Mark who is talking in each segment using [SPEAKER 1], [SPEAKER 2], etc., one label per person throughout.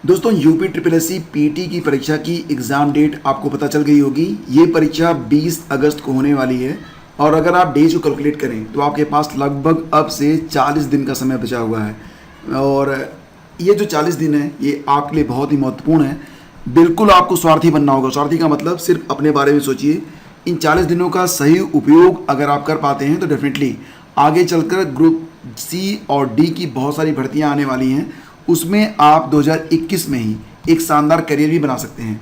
[SPEAKER 1] दोस्तों UP triple S C PT की परीक्षा की एग्ज़ाम डेट आपको पता चल गई होगी। ये परीक्षा 20 अगस्त को होने वाली है और अगर आप डेज को कैलकुलेट करें तो आपके पास लगभग अब से 40 दिन का समय बचा हुआ है। और ये जो 40 दिन है ये आपके लिए बहुत ही महत्वपूर्ण है। बिल्कुल आपको स्वार्थी बनना होगा। स्वार्थी का मतलब सिर्फ अपने बारे में सोचिए। इन 40 दिनों का सही उपयोग अगर आप कर पाते हैं तो डेफिनेटली आगे चलकर ग्रुप सी और डी की बहुत सारी भर्तियां आने वाली हैं, उसमें आप 2021 में ही एक शानदार करियर भी बना सकते हैं।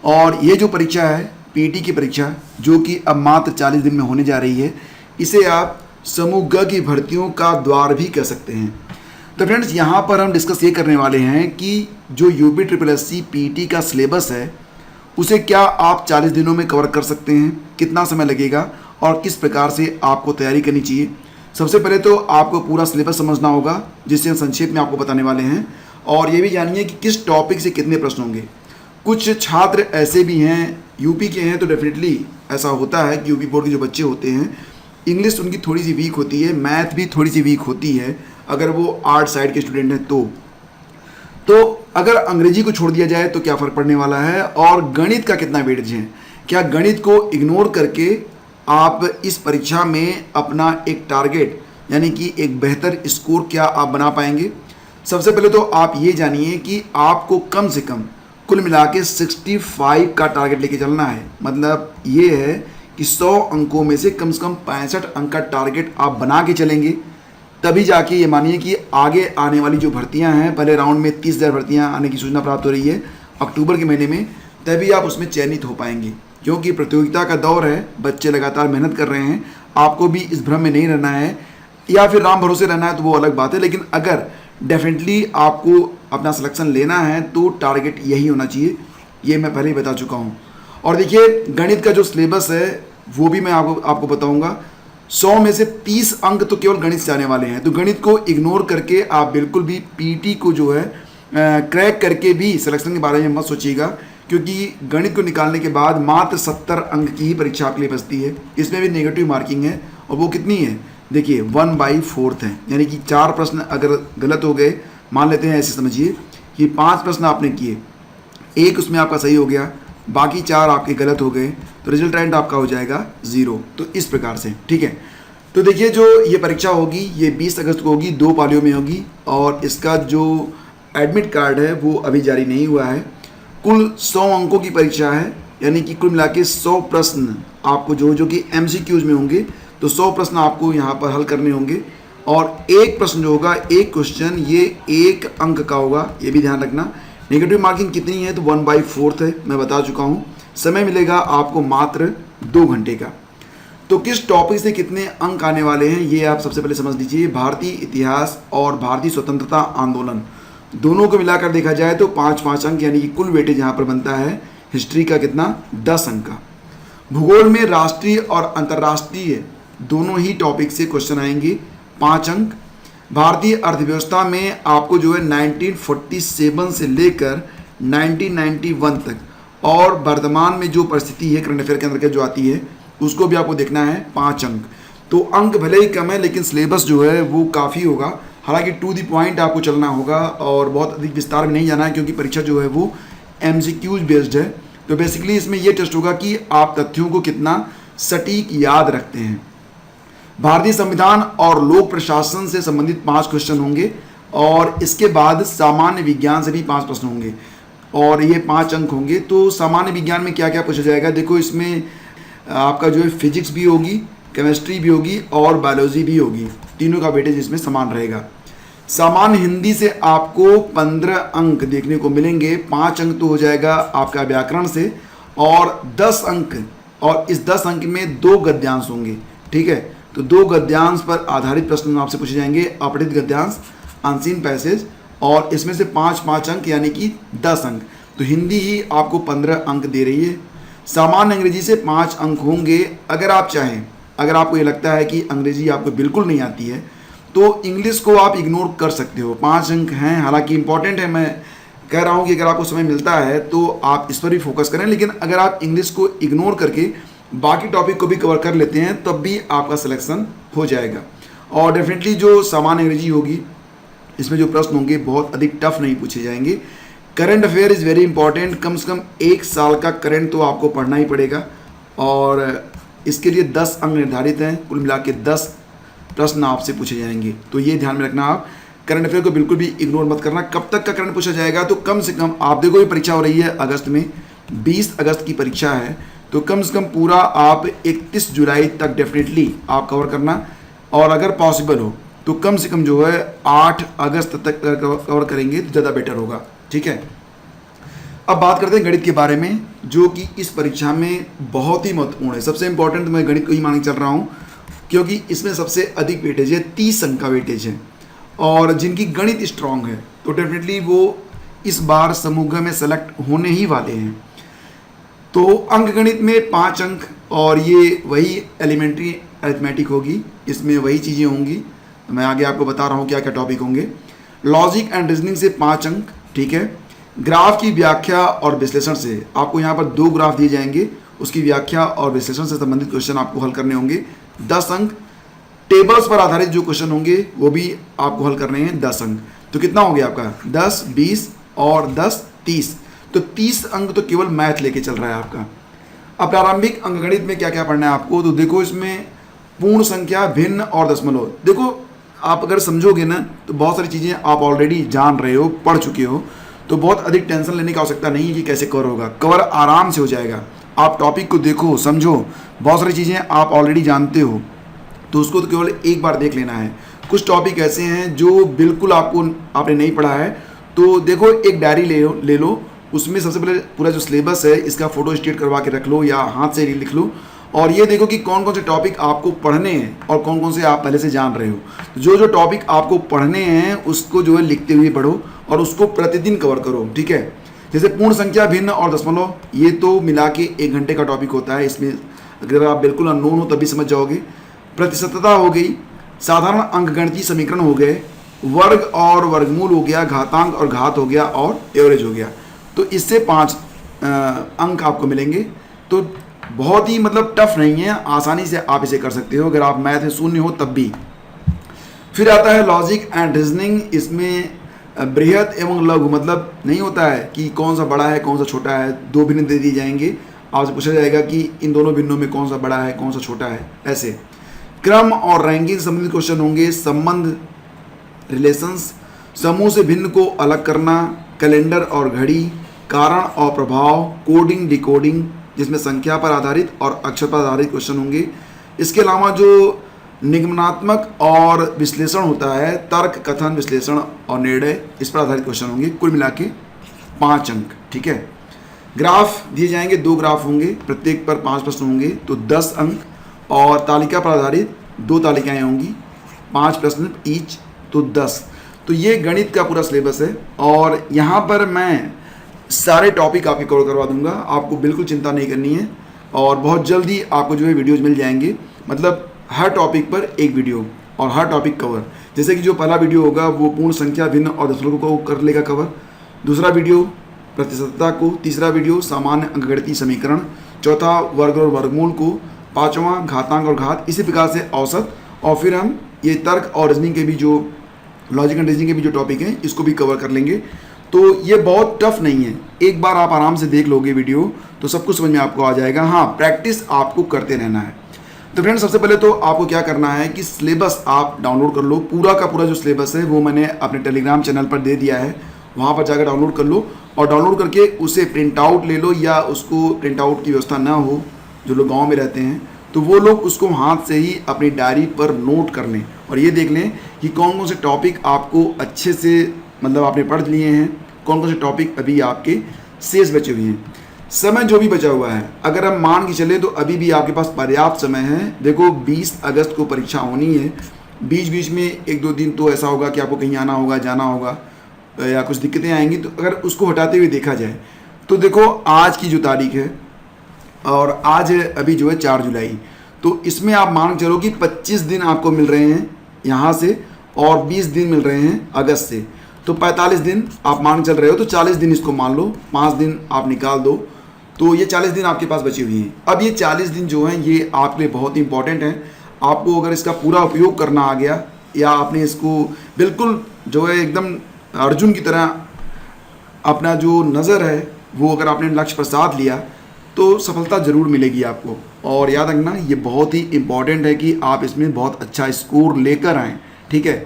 [SPEAKER 1] और ये जो परीक्षा है पीटी की परीक्षा, जो कि अब मात्र 40 दिन में होने जा रही है, इसे आप समूह ग की भर्तियों का द्वार भी कह सकते हैं। तो फ्रेंड्स, यहाँ पर हम डिस्कस ये करने वाले हैं कि जो UP triple S C PT का सिलेबस है उसे क्या आप 40 दिनों में कवर कर सकते हैं, कितना समय लगेगा और किस प्रकार से आपको तैयारी करनी चाहिए। सबसे पहले तो आपको पूरा सिलेबस समझना होगा, जिससे हम संक्षेप में आपको बताने वाले हैं। और ये भी जानिए कि किस टॉपिक से कितने प्रश्न होंगे। कुछ छात्र ऐसे भी हैं, यूपी के हैं, तो डेफिनेटली ऐसा होता है कि यूपी बोर्ड के जो बच्चे होते हैं इंग्लिश उनकी थोड़ी सी वीक होती है, मैथ भी थोड़ी सी वीक होती है अगर वो आर्ट साइड के स्टूडेंट हैं तो अगर अंग्रेजी को छोड़ दिया जाए तो क्या फ़र्क पड़ने वाला है, और गणित का कितना वेटेज है, क्या गणित को इग्नोर करके आप इस परीक्षा में अपना एक टारगेट यानी कि एक बेहतर स्कोर क्या आप बना पाएंगे। सबसे पहले तो आप ये जानिए कि आपको कम से कम कुल मिला के 65 का टारगेट लेके चलना है। मतलब ये है कि 100 अंकों में से कम 65 अंक का टारगेट आप बना के चलेंगे, तभी जाके ये मानिए कि आगे आने वाली जो भर्तियां हैं, पहले राउंड में 30,000 भर्तियां आने की सूचना प्राप्त हो रही है अक्टूबर के महीने में, तभी आप उसमें चयनित हो पाएंगे। क्योंकि प्रतियोगिता का दौर है, बच्चे लगातार मेहनत कर रहे हैं। आपको भी इस भ्रम में नहीं रहना है, या फिर राम भरोसे रहना है तो वो अलग बात है, लेकिन अगर डेफिनेटली आपको अपना सिलेक्शन लेना है तो टारगेट यही होना चाहिए। ये मैं पहले ही बता चुका हूँ। और देखिए, गणित का जो सिलेबस है वो भी मैं आपको बताऊँगा। 100 में से 30 अंक तो केवल गणित से आने वाले हैं, तो गणित को इग्नोर करके आप बिल्कुल भी पीटी को जो है क्रैक करके भी सिलेक्शन के बारे में मत सोचिएगा, क्योंकि गणित को निकालने के बाद मात्र 70 अंक की ही परीक्षा आपके लिए बचती है। इसमें भी नेगेटिव मार्किंग है, और वो कितनी है देखिए 1/4 है। यानी कि 4 प्रश्न अगर गलत हो गए, मान लेते हैं ऐसे समझिए कि 5 प्रश्न आपने किए, एक उसमें आपका सही हो गया, बाकी 4 आपके गलत हो गए, तो रिजल्टेंट आपका हो जाएगा 0। तो इस प्रकार से, ठीक है। तो देखिए, जो ये परीक्षा होगी ये 20 अगस्त को होगी, 2 पालियों में होगी, और इसका जो एडमिट कार्ड है वो अभी जारी नहीं हुआ है। कुल 100 अंकों की परीक्षा है, यानी कि कुल मिला के 100 प्रश्न आपको जो कि MCQs में होंगे, तो 100 प्रश्न आपको यहाँ पर हल करने होंगे। और एक प्रश्न जो होगा, एक क्वेश्चन, ये 1 अंक का होगा, ये भी ध्यान रखना। नेगेटिव मार्किंग कितनी है तो 1/4 है, मैं बता चुका हूँ। समय मिलेगा आपको मात्र 2 घंटे का। तो किस टॉपिक से कितने अंक आने वाले हैं ये आप सबसे पहले समझ लीजिए। भारतीय इतिहास और भारतीय स्वतंत्रता आंदोलन दोनों को मिलाकर देखा जाए तो 5-5 अंक, यानी कि कुल वेटेज यहाँ पर बनता है हिस्ट्री का कितना, 10 अंक का। भूगोल में राष्ट्रीय और अंतर्राष्ट्रीय दोनों ही टॉपिक से क्वेश्चन आएंगे, 5 अंक। भारतीय अर्थव्यवस्था में आपको जो है 1947 से लेकर 1991 तक, और वर्तमान में जो परिस्थिति है करंट अफेयर के अंतर्गत जो आती है, उसको भी आपको देखना है, 5 अंक। तो अंक भले ही कम है, लेकिन सिलेबस जो है वो काफ़ी होगा। हालांकि टू द पॉइंट आपको चलना होगा और बहुत अधिक विस्तार में नहीं जाना है, क्योंकि परीक्षा जो है वो MCQs बेस्ड है। तो बेसिकली इसमें ये टेस्ट होगा कि आप तथ्यों को कितना सटीक याद रखते हैं। भारतीय संविधान और लोक प्रशासन से संबंधित 5 क्वेश्चन होंगे, और इसके बाद सामान्य विज्ञान से भी 5 प्रश्न होंगे, और ये 5 अंक होंगे। तो सामान्य विज्ञान में क्या क्या पूछा जाएगा, देखो इसमें आपका जो है फिजिक्स भी होगी, केमिस्ट्री भी होगी और बायोलॉजी भी होगी, तीनों का वेटेज इसमें समान रहेगा। सामान्य हिंदी से आपको 15 अंक देखने को मिलेंगे, 5 अंक तो हो जाएगा आपका व्याकरण से, और 10 अंक, और इस 10 अंक में 2 गद्यांश होंगे, ठीक है। तो 2 गद्यांश पर आधारित प्रश्न आपसे पूछे जाएंगे, अपठित गद्यांश, अनसीन पैसेज, और इसमें से 5-5 अंक यानी कि 10 अंक। तो हिंदी ही आपको 15 अंक दे रही है। सामान्य अंग्रेजी से 5 अंक होंगे। अगर आप चाहें, अगर आपको ये लगता है कि अंग्रेजी आपको बिल्कुल नहीं आती है, तो इंग्लिश को आप इग्नोर कर सकते हो, 5 अंक हैं। हालांकि इंपॉर्टेंट है, मैं कह रहा हूँ कि अगर आपको समय मिलता है तो आप इस पर भी फोकस करें, लेकिन अगर आप इंग्लिश को इग्नोर करके बाकी टॉपिक को भी कवर कर लेते हैं तब भी आपका सिलेक्शन हो जाएगा। और डेफिनेटली जो सामान्य अंग्रेजी होगी इसमें जो प्रश्न होंगे बहुत अधिक टफ नहीं पूछे जाएंगे। Current affair is very important. कम से कम 1 साल का करंट तो आपको पढ़ना ही पड़ेगा और इसके लिए 10 अंक निर्धारित हैं। कुल मिला के 10 प्रश्न आपसे पूछे जाएंगे, तो ये ध्यान में रखना। आप करंट अफेयर को बिल्कुल भी इग्नोर मत करना। कब तक का करंट पूछा जाएगा, तो कम से कम आप देखो ये परीक्षा हो रही है अगस्त में, 20 अगस्त की परीक्षा है, तो कम से कम पूरा आप 31 जुलाई तक डेफिनेटली आप कवर करना, और अगर पॉसिबल हो तो कम से कम जो है 8 अगस्त तक कवर करेंगे तो ज़्यादा बेटर होगा। ठीक है, अब बात करते हैं गणित के बारे में, जो कि इस परीक्षा में बहुत ही महत्वपूर्ण है। सबसे इंपॉर्टेंट मैं गणित को ही मान के चल रहा हूँ, क्योंकि इसमें सबसे अधिक वेटेज है, 30 अंक का वेटेज है, और जिनकी गणित स्ट्रांग है तो डेफिनेटली वो इस बार समूह में सेलेक्ट होने ही वाले हैं। तो अंक गणित में 5 अंक, और ये वही एलिमेंट्री अरिथमेटिक होगी, इसमें वही चीज़ें होंगी। मैं आगे आपको बता रहा हूँ क्या क्या टॉपिक होंगे। लॉजिक एंड रीजनिंग से 5 अंक, ठीक है। ग्राफ की व्याख्या और विश्लेषण से आपको यहाँ पर 2 ग्राफ दिए जाएंगे, उसकी व्याख्या और विश्लेषण से संबंधित क्वेश्चन आपको हल करने होंगे, 10 अंक। टेबल्स पर आधारित जो क्वेश्चन होंगे वो भी आपको हल करने हैं, 10 अंक। तो कितना हो गया आपका, 10, 20 और 10, 30। तो 30 अंक तो केवल मैथ लेके चल रहा है आपका। अब प्रारंभिक अंकगणित में क्या क्या पढ़ना है आपको, तो देखो इसमें पूर्ण संख्या, भिन्न और दशमलव। देखो आप अगर समझोगे ना तो बहुत सारी चीज़ें आप ऑलरेडी जान रहे हो, पढ़ चुके हो, तो बहुत अधिक टेंशन लेने की आवश्यकता नहीं है कि कैसे कवर होगा। कवर आराम से हो जाएगा। आप टॉपिक को देखो, समझो, बहुत सारी चीज़ें आप ऑलरेडी जानते हो, तो उसको तो केवल एक बार देख लेना है। कुछ टॉपिक ऐसे हैं जो बिल्कुल आपने नहीं पढ़ा है, तो देखो एक डायरी ले लो, उसमें सबसे पहले पूरा जो सिलेबस है इसका फोटो स्टेट करवा के रख लो या हाथ से लिख लो, और ये देखो कि कौन कौन से टॉपिक आपको पढ़ने हैं और कौन कौन से आप पहले से जान रहे हो। तो जो टॉपिक आपको पढ़ने हैं उसको जो है लिखते हुए पढ़ो और उसको प्रतिदिन कवर करो, ठीक है। जैसे पूर्ण संख्या, भिन्न और दशमलव, ये तो मिला के 1 घंटे का टॉपिक होता है। इसमें अगर आप बिल्कुल अननोन हो तभी समझ जाओगे। प्रतिशतता हो गई, साधारण अंकगणितीय समीकरण हो गए, वर्ग और वर्गमूल हो गया, घातांक और घात हो गया, और एवरेज हो गया। तो इससे 5 अंक आपको मिलेंगे। तो बहुत ही मतलब टफ नहीं है, आसानी से आप इसे कर सकते हो अगर आप मैथ में शून्य हो तब भी। फिर आता है लॉजिक एंड रीजनिंग। इसमें बृहत एवं लघु मतलब नहीं होता है कि कौन सा बड़ा है कौन सा छोटा है, 2 भिन्न दे दिए जाएंगे, आपसे पूछा जाएगा कि इन दोनों भिन्नों में कौन सा बड़ा है कौन सा छोटा है। ऐसे क्रम और रैंकिंग संबंधित क्वेश्चन होंगे, संबंध, रिलेशंस, समूह से भिन्न को अलग करना, कैलेंडर और घड़ी, कारण और प्रभाव, कोडिंग, डिकोडिंग, जिसमें संख्या पर आधारित और अक्षर पर आधारित क्वेश्चन होंगे। इसके अलावा जो निगमनात्मक और विश्लेषण होता है, तर्क, कथन, विश्लेषण और निर्णय, इस पर आधारित क्वेश्चन होंगे। कुल मिला के 5 अंक, ठीक है। ग्राफ दिए जाएंगे, 2 ग्राफ होंगे, प्रत्येक पर 5 प्रश्न होंगे, तो 10 अंक। और तालिका पर आधारित 2 तालिकाएँ होंगी, 5 प्रश्न ईच, तो 10। तो ये गणित का पूरा सिलेबस है, और यहाँ पर मैं सारे टॉपिक आपके कवर करवा दूंगा, आपको बिल्कुल चिंता नहीं करनी है। और बहुत जल्दी आपको जो है वीडियोज मिल जाएंगे, मतलब हर टॉपिक पर एक वीडियो और हर टॉपिक कवर। जैसे कि जो पहला वीडियो होगा वो पूर्ण संख्या, भिन्न और दशमलव को कर लेगा कवर, दूसरा वीडियो प्रतिशतता को, तीसरा वीडियो सामान्य अंकगणितीय समीकरण, चौथा वर्ग और वर्गमूल को, 5वां घातांक और घात, इसी प्रकार से औसत, और फिर हम ये तर्क और रीजनिंग के भी जो लॉजिक एंड रीजनिंग के भी जो टॉपिक हैं इसको भी कवर कर लेंगे। तो ये बहुत टफ नहीं है, एक बार आप आराम से देख लोगे वीडियो तो सब कुछ समझ में आपको आ जाएगा। हाँ, प्रैक्टिस आपको करते रहना है। तो फ्रेंड्स, सबसे पहले तो आपको क्या करना है कि सिलेबस आप डाउनलोड कर लो। पूरा का पूरा जो सिलेबस है वो मैंने अपने टेलीग्राम चैनल पर दे दिया है, वहाँ पर जाकर डाउनलोड कर लो, और डाउनलोड करके उसे प्रिंट आउट ले लो, या उसको प्रिंट आउट की व्यवस्था ना हो, जो लोग गाँव में रहते हैं तो वो लोग उसको हाथ से ही अपनी डायरी पर नोट कर लें, और ये देख लें कि कौन कौन से टॉपिक आपको अच्छे से मतलब आपने पढ़ लिए हैं, कौन कौन से टॉपिक अभी आपके शेष बचे हुए हैं। समय जो भी बचा हुआ है, अगर हम मान के चले तो अभी भी आपके पास पर्याप्त समय है। देखो 20 अगस्त को परीक्षा होनी है, बीच बीच में 1-2 दिन तो ऐसा होगा कि आपको कहीं आना होगा, जाना होगा, या कुछ दिक्कतें आएंगी। तो अगर उसको हटाते हुए देखा जाए तो देखो आज की जो तारीख है, और आज अभी जो है 4 जुलाई, तो इसमें आप मान चलो कि 25 दिन आपको मिल रहे हैं यहाँ से, और 20 दिन मिल रहे हैं अगस्त से, तो 45 दिन आप मान चल रहे हो। तो 40 दिन इसको मान लो, 5 दिन आप निकाल दो, तो ये 40 दिन आपके पास बची हुई हैं। अब ये 40 दिन जो हैं ये आपके लिए बहुत ही इंपॉर्टेंट हैं। आपको अगर इसका पूरा उपयोग करना आ गया, या आपने इसको बिल्कुल जो है एकदम अर्जुन की तरह अपना जो नज़र है वो अगर आपने लक्ष्य पर साध लिया तो सफलता ज़रूर मिलेगी आपको। और याद रखना ये बहुत ही इम्पॉर्टेंट है कि आप इसमें बहुत अच्छा स्कोर लेकर आएँ, ठीक है।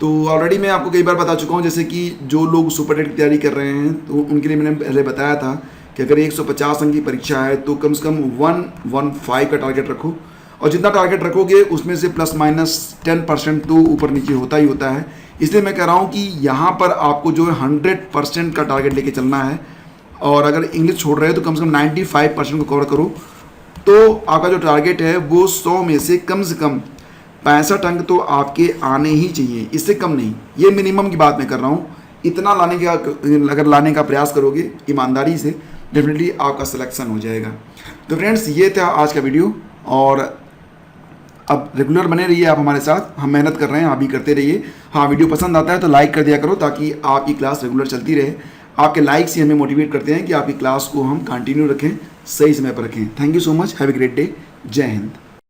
[SPEAKER 1] तो ऑलरेडी मैं आपको कई बार बता चुका हूँ, जैसे कि जो लोग सुपर टेट की तैयारी कर रहे हैं तो उनके लिए मैंने पहले बताया था कि अगर 150 अंक की परीक्षा है तो कम से कम 115 का टारगेट रखो, और जितना टारगेट रखोगे उसमें से प्लस माइनस 10% तो ऊपर नीचे होता ही होता है। इसलिए मैं कह रहा हूँ कि यहाँ पर आपको जो है 100% का टारगेट लेके चलना है, और अगर इंग्लिश छोड़ रहे हो तो कम से कम 95% को कवर करो। तो आपका जो टारगेट है वो 100 में से कम 65 अंक तो आपके आने ही चाहिए, इससे कम नहीं। ये मिनिमम की बात मैं कर रहा हूँ। इतना लाने का अगर लाने का प्रयास करोगे ईमानदारी से, डेफिनेटली आपका सिलेक्शन हो जाएगा। तो फ्रेंड्स ये था आज का वीडियो, और अब रेगुलर बने रहिए आप हमारे साथ, हम मेहनत कर रहे हैं, आप भी करते रहिए। हाँ, वीडियो पसंद आता है तो लाइक कर दिया करो ताकि आपकी क्लास रेगुलर चलती रहे। आपके लाइक्स ही हमें मोटिवेट करते हैं कि आपकी क्लास को हम कंटिन्यू रखें, सही समय पर रखें। Thank you so much, have a great day, जय हिंद।